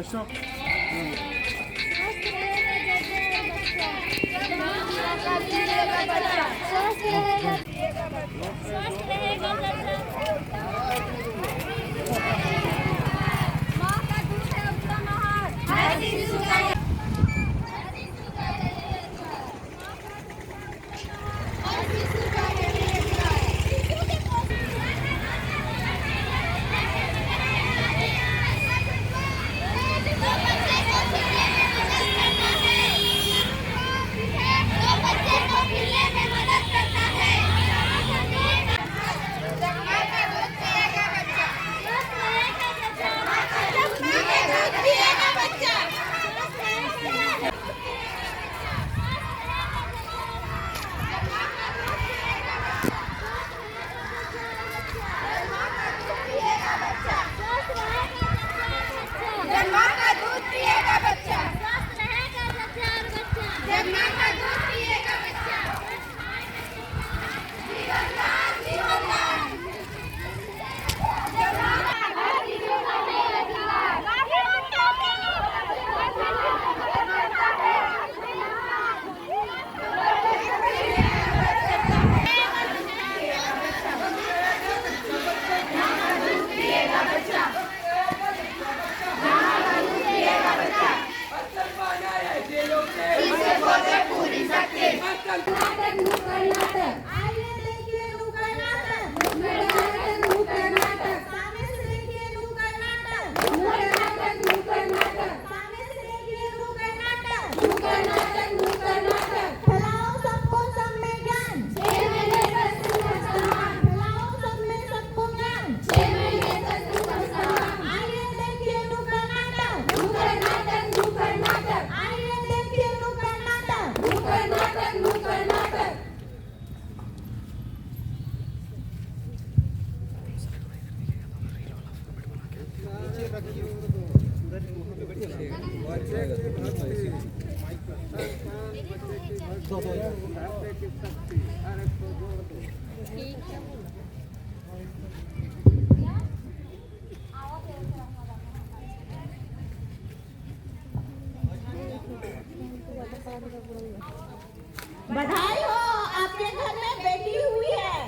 Stop. स्वस्थ रहेगा बच्चा। माँ का दूध है उत्तम आहार। हर शिशु का बधाई हो, आपके घर में बेटी हुई है।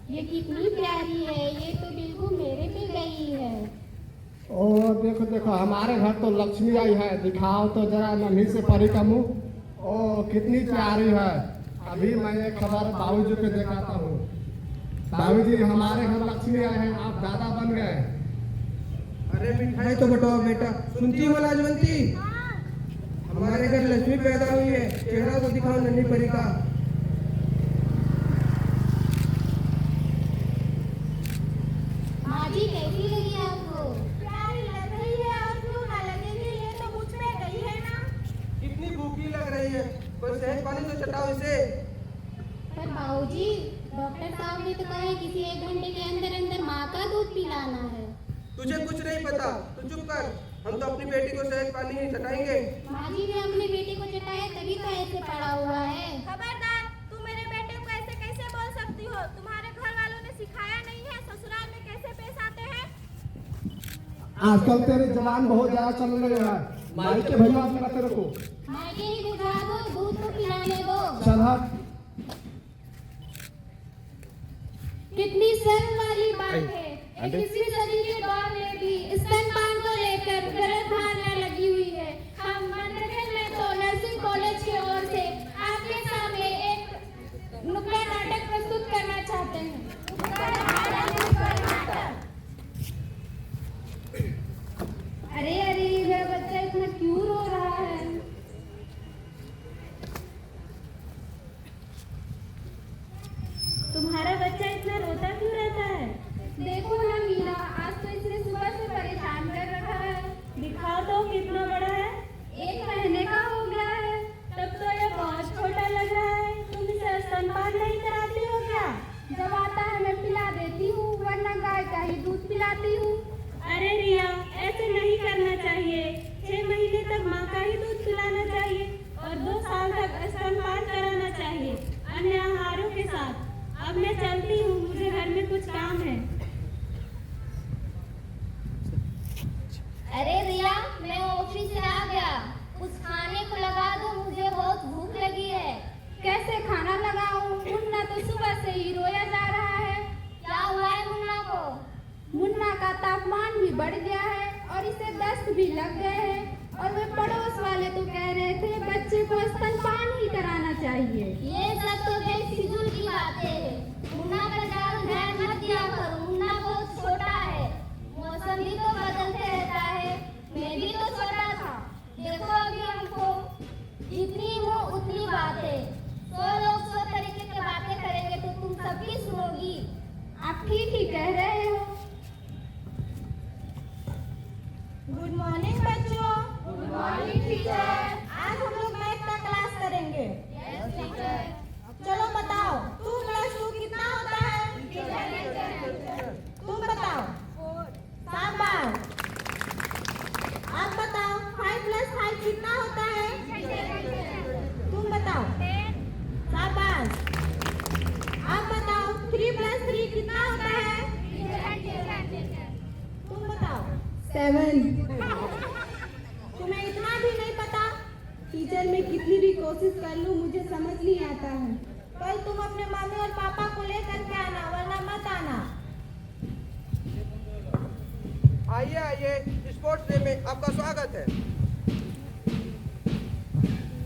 ये कितनी प्यारी है, ये तो बिल्कुल मेरे पे गई है। ओ देखो देखो, हमारे घर तो लक्ष्मी आई है। दिखाओ तो जरा नन्ही से परी का मुंह। ओ कितनी प्यारी है। अभी मैं एक खबर बाबूजी को दिखाता हूँ। बाबूजी, हमारे घर लक्ष्मी आए हैं, आप दादा बन गए। अरे मिठाई तो बटाओ बेटा। सुनती हो लाजवंती, हमारे घर लक्ष्मी पैदा हुई है। चेहरा तो दिखाओ नन्ही परी का। माँ जी कैसी लगी आपको? प्यारी लग रही है, और क्यों ना लगेगी, ये तो मुझ पे गई है ना। कितनी भूखी लग रही है, कोई सहज पानी तो चटाओ इसे। पर बाबूजी, डॉक्टर साहब ने तो कहा है किसी 1 घंटे के अंदर अंदर माँ का दूध पिलाना है। तुझे कुछ नहीं पता, तू चुप कर। हम तो अपनी बेटी को सहज पानी ही चटाएंगे। माँ जी ने अपने बेटे को चटाया तभी तो ऐसे पड़ा हुआ है। खबरदार, तुम मेरे बेटे को ऐसे कैसे बोल सकती हो? तुम्हारे घर वालों ने सिखाया नहीं है ससुराल में कैसे पेश आते हैं। आजकल तेरी जबान बहुत ज्यादा चल रही है। माई के भैया लगा तेरे को। मायके ही बुझा दो, दूध तो पिलाने दो। चल हट। कितनी शर्म वाली बात है, 21वीं सदी के दौर में भी स्तनपान को लेकर गलत धारणा लगी हुई है। हम मंडल में तो नर्सिंग कॉलेज की ओर से आपके सामने एक नुक्कड़ नाटक प्रस्तुत करना चाहते हैं। अरे अरे, यह बच्चा इतना क्यों रो रहा है? तुम्हारा बच्चा इतना रोता क्यों रहता है? देखो ना मीना, आज तो इसने सुबह से परेशान कर अरे रिया, मैं ऑफिस से आ गया, कुछ खाने को लगा दो, मुझे बहुत भूख लगी है। कैसे खाना लगाऊं? मुन्ना तो सुबह से ही रोया जा रहा है। क्या हुआ है मुन्ना को? मुन्ना का तापमान भी बढ़ गया है और इसे दस्त भी लग गए हैं। और वे पड़ोस वाले तो कह रहे थे बच्चे को स्तनपान ही कराना चाहिए। ये सब तो बेफिजूल की बातें हैं। मुन्ना पर ज्यादा ध्यान मत दिया करो, मुन्ना बहुत छोटा है, मौसम भी तो बदलते रहता है। मैं भी तो छोटा था, देखो अभी हमको। जितनी मुँह उतनी बातें, 100 लोग 100 तरीके की बातें करेंगे तो तुम सबकी सुनोगी। आप ठीक ही कह रहे हो। गुड मॉर्निंग बच्चों। Good morning teacher. आज हम लोग मैथ का क्लास करेंगे। Yes teacher. चलो बताओ 2 + 2 कितना होता है? तुम बताओ। 4। शाबाश। आप बताओ 5 + 5 कितना होता है? तुम बताओ। 10। शाबाश। आप बताओ 3 + 3 कितना होता है? तुम बताओ। 7। तुम्हें इतना भी नहीं पता? टीचर, मैं कितनी भी कोशिश कर लूं मुझे समझ नहीं आता है। कल तुम अपने मम्मी और पापा को लेकर के आना, वरना मत आना। आइए आइए, स्पोर्ट्स डे में आपका स्वागत है।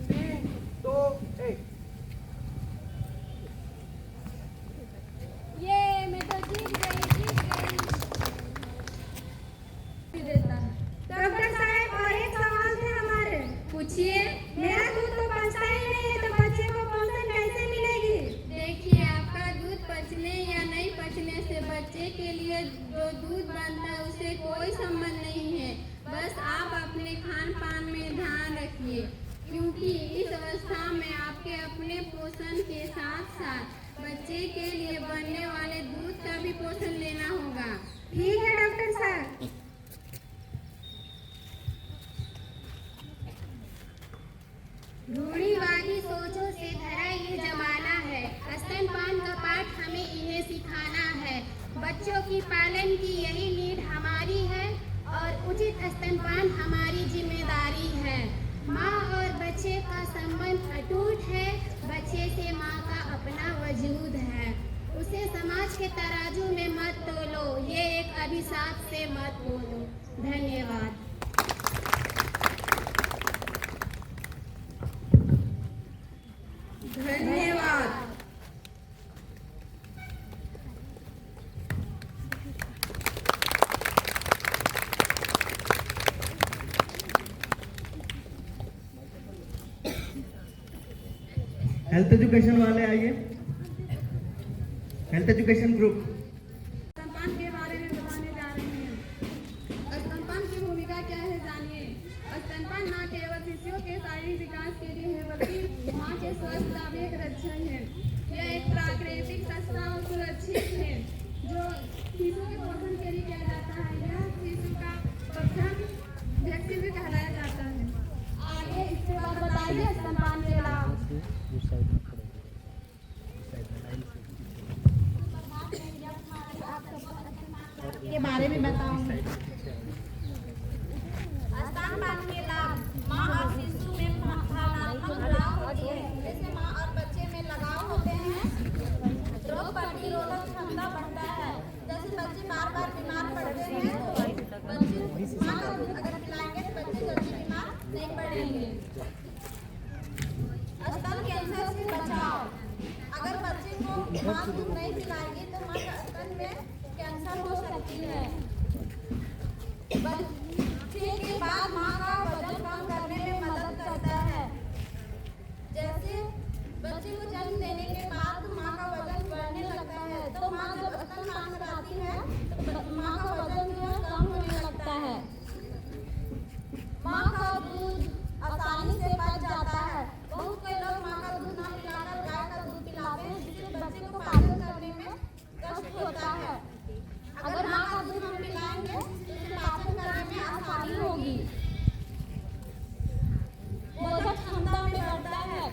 3, 2, 1। ये मैं तो जीत गई। डॉक्टर साहब, और एक सवाल थे हमारे। पूछिए। मेरा दूध तो पचता ही नहीं है, तो बच्चे को पोषण कैसे मिलेगी? देखिए, आपका दूध पचने या नहीं पचने से बच्चे के लिए जो दूध बनता है उससे कोई संबंध नहीं है। बस आप अपने खान पान में ध्यान रखिए, क्योंकि इस अवस्था में आपके अपने पोषण के साथ साथ बच्चे के लिए बनने वाले दूध का भी पोषण लेना होगा। ठीक है डॉक्टर साहब। रूढ़िवादी सोचों से भरा ये जमाना है। स्तनपान का पाठ हमें इन्हें सिखाना है। बच्चों की पालन की यही नीड हमारी है और उचित स्तनपान हमारी जिम्मेदारी है। माँ और बच्चे का संबंध अटूट है। बच्चे से माँ का अपना वजूद है। उसे समाज के तराजू में मत तोलो, ये एक अभिशाप से मत बोलो। धन्यवाद। धन्यवाद। हेल्थ एजुकेशन वाले आइए। Health education group. स्तनपान के बारे में बताने जा रहे हैं। स्तनपान की भूमिका क्या है जानिए। स्तनपान न केवल शिशुओं के शारीरिक विकास के लिए है, बल्कि माँ के स्वास्थ्य का भी एक रक्षण है। यह एक प्राकृतिक सस्ता और सुरक्षित है जो शिशु के पोषण के लिए किया जाता है। यह शिशु का प्रथम वैक्सीन भी कहलाया जाता है। आगे इसके बाद बताइए स्तनपान के लाभ। के बारे में बताऊंगी। स्तनपान के लाभ। माँ और शिशु में भावनात्मक जुड़ाव होती है। जैसे माँ और बच्चे में लगाव होते हैं, रोग प्रतिरोधक क्षमता बढ़ता है। जैसे बच्चे बार-बार बीमार पड़ते हैं तो बच्चे माँ का दूध अगर पिलाएंगे तो बच्चे जल्दी बीमार नहीं पड़ेंगे। स्तन कैंसर से बचाव। अगर बच्चे को माँ दूध नहीं पिलाएगी तो माँ का स्तन में कैंसर हो सकती है। बच्चे के बाद माँ का वजन कम करने में मदद करता है। जैसे बच्चे को जन्म देने के बाद माँ का वजन बढ़ने लगता है, तो माँ जब स्तनपान कराती है तो माँ का वजन जो है कम होने लगता है। माँ का दूध आसानी से पच जाता है। बहुत से लोग माँ का दूध न पिलाकर गाय का दूध पिलाते हैं, जिससे बच्चे को पालन करने में कष्ट होता है। अगर माँ का दूध हम पिलाएंगे तो उसे पाचन करने में आसानी होगी। पोषक क्षमता में बढ़ता है।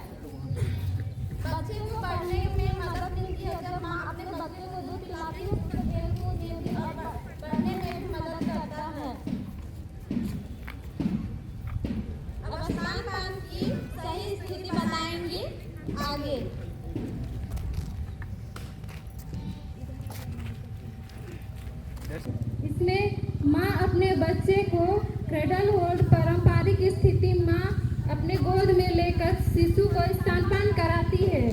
बच्चे को पढ़ने में मदद मिलती है। जब माँ अपने बच्चे को दूध पिलाती है तो खेल कूद और पढ़ने में भी मदद करता है। आगे। इसमें माँ अपने बच्चे को क्रेडल होल्ड पारंपरिक स्थिति माँ अपने गोद में लेकर शिशु को स्तनपान कराती है।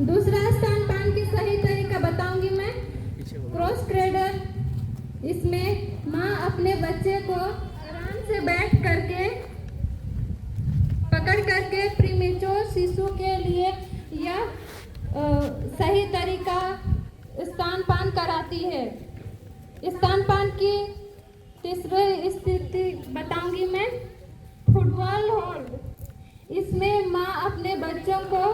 दूसरा स्तनपान की सही तरीका बताऊंगी मैं, क्रॉस क्रेडल। इसमें माँ अपने बच्चे को आराम से बैठ करके पकड़ करके प्रीमेच्योर शिशु के लिए यह सही तरीका स्तनपान कराती है। स्तनपान की तीसरी स्थिति बताऊंगी मैं, फुटबॉल होल्ड। इसमें माँ अपने बच्चों को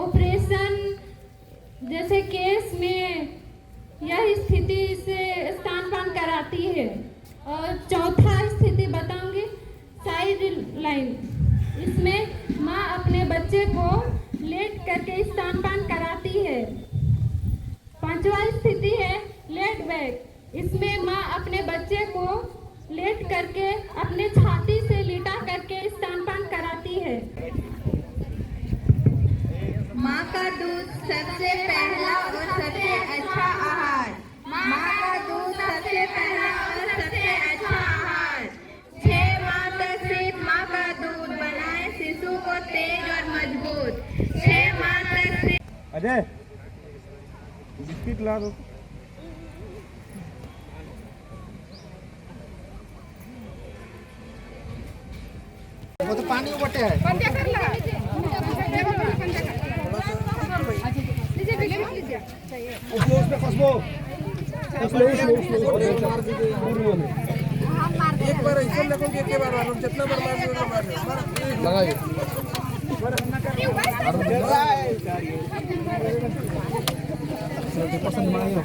ऑपरेशन जैसे केस में यह स्थिति से स्तनपान कराती है। और चौथा स्थिति बताऊंगी, साइड लाइन। इसमें माँ अपने बच्चे को लेट करके स्तनपान कराती है। पांचवा स्थिति है लेट बैक। इसमें माँ अपने बच्चे को लेट करके अपने छाती से लिटा करके स्तनपान कराती है। माँ का दूध सबसे पहला और सबसे अच्छा आहार। माँ का दूध सबसे पहला और सबसे अच्छा आहार। 6 माह तक सिर्फ माँ का दूध बनाए शिशु को तेज और मजबूत। 6 माह तक अजय बिस्किट ला दो। वो तो पानी उबटे है। उसमें फंसबो। एक बार ऐसे लगो कि एक बार मारो, जितना बार मार दो मार लगाइए। पसंद मांगे।